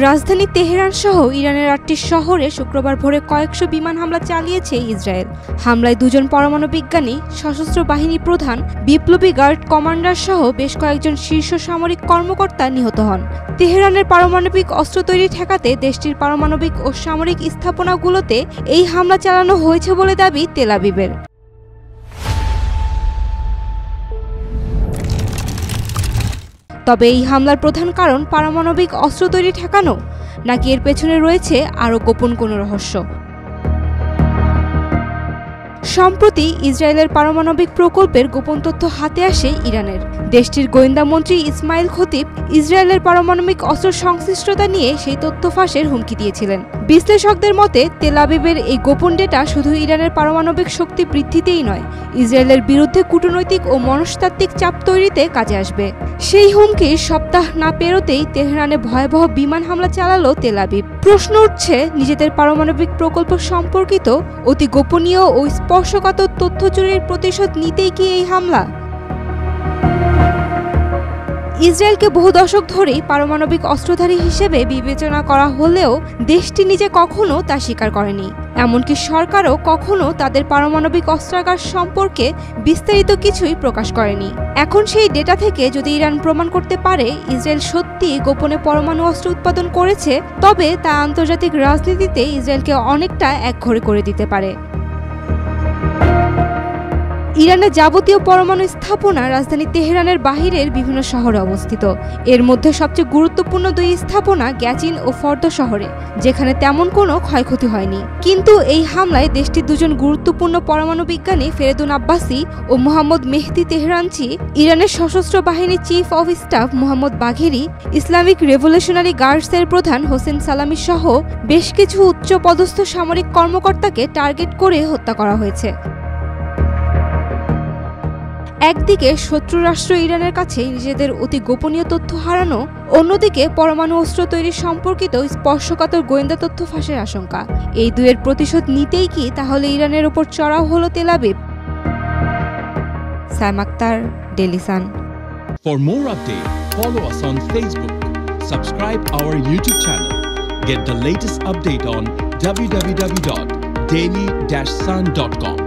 রাজধানী তেহরান সহ ইরানের ৮টি শহরে শুক্রবার ভোরে কয়েকশো বিমান হামলা চালিয়েছে ইসরায়েল। হামলায় দুজন পরমাণু বিজ্ঞানী, সশস্ত্র বাহিনী প্রধান, বিপ্লবী গার্ড কমান্ডার সহ বেশ কয়েকজন শীর্ষ সামরিক কর্মকর্তা নিহত হন। তেহরানের পারমাণবিক অস্ত্র তৈরি ঠেকাতে দেশটির পারমাণবিক ও সামরিক স্থাপনাগুলোতে এই হামলা চালানো হয়েছে বলে দাবি তেল আবিবের। তবে এই হামলার প্রধান কারণ পারমাণবিক অস্ত্র তৈরি ঠেকানো, নাকি এর পেছনে রয়েছে আরও গোপন কোনো রহস্য? সম্প্রতি ইসরায়েলের পারমাণবিক প্রকল্পের গোপন তথ্য হাতে আসে ইরানের। দেশটির গোয়েন্দা মন্ত্রী ইসমাইল খতিব ইসরায়েলের পারমাণবিক অস্ত্র সংশ্লিষ্টতা নিয়ে সেই তথ্য ফাঁসের হুমকি দিয়েছিলেন। বিশ্লেষকদের মতে তেল আবিবের এই গোপন ডেটা শুধু ইরানের পারমাণবিক শক্তি বৃদ্ধিতেই নয়, ইসরায়েলের বিরুদ্ধে কূটনৈতিক ও মনস্তাত্ত্বিক চাপ তৈরিতে কাজে আসবে। সেই হুমকির সপ্তাহ না পেরোতেই তেহরানে ভয়াবহ বিমান হামলা চালালো তেল আবিব। প্রশ্ন উঠছে, নিজেদের পারমাণবিক প্রকল্প সম্পর্কিত অতি গোপনীয় ও স্পর্শকাতর তথ্য চুরির প্রতিশোধ নিতেই কি এই হামলা? ইসরায়েলকে বহু দশক ধরেই পারমাণবিক অস্ত্রধারী হিসেবে বিবেচনা করা হলেও দেশটি নিজে কখনো তা স্বীকার করেনি। এমনকি সরকারও কখনো তাদের পারমাণবিক অস্ত্রাগার সম্পর্কে বিস্তারিত কিছুই প্রকাশ করেনি। এখন সেই ডেটা থেকে যদি ইরান প্রমাণ করতে পারে ইসরায়েল সত্যি গোপনে পরমাণু অস্ত্র উৎপাদন করেছে, তবে তা আন্তর্জাতিক রাজনীতিতে ইসরায়েলকে অনেকটা একঘরে করে দিতে পারে। ইরানের যাবতীয় পরমাণু স্থাপনা রাজধানী তেহরানের বাহিরের বিভিন্ন শহরে অবস্থিত। এর মধ্যে সবচেয়ে গুরুত্বপূর্ণ দুই স্থাপনা গ্যাচিন ও ফর্দ শহরে, যেখানে তেমন কোনো ক্ষয়ক্ষতি হয়নি। কিন্তু এই হামলায় দেশটির দুজন গুরুত্বপূর্ণ পরমাণু বিজ্ঞানী ফেরেদুন আব্বাসি ও মোহাম্মদ মেহদি তেহরানচি, ইরানের সশস্ত্র বাহিনীর chief of staff Mohammad Bagheri, Islamic Revolutionary গার্ডসের প্রধান হোসেন সালামি সহ বেশ কিছু উচ্চপদস্থ সামরিক কর্মকর্তাকে টার্গেট করে হত্যা করা হয়েছে। একদিকে শত্রু রাষ্ট্র ইরানের কাছে নিজেদের অতি গোপনীয় তথ্য হারানো, অন্যদিকে পরমাণু অস্ত্র তৈরি সম্পর্কিত স্পর্শকাতর গোয়েন্দা তথ্য ফাঁসের আশঙ্কা। এই দুয়ের প্রতিশোধ নিতেই কি তাহলে ইরানের ওপর চড়াও হলো Tel Aviv? Saim Akhtar, Daily Sun. For more updates, follow us on Facebook, subscribe our YouTube channel, get the latest update on www.daily-sun.com.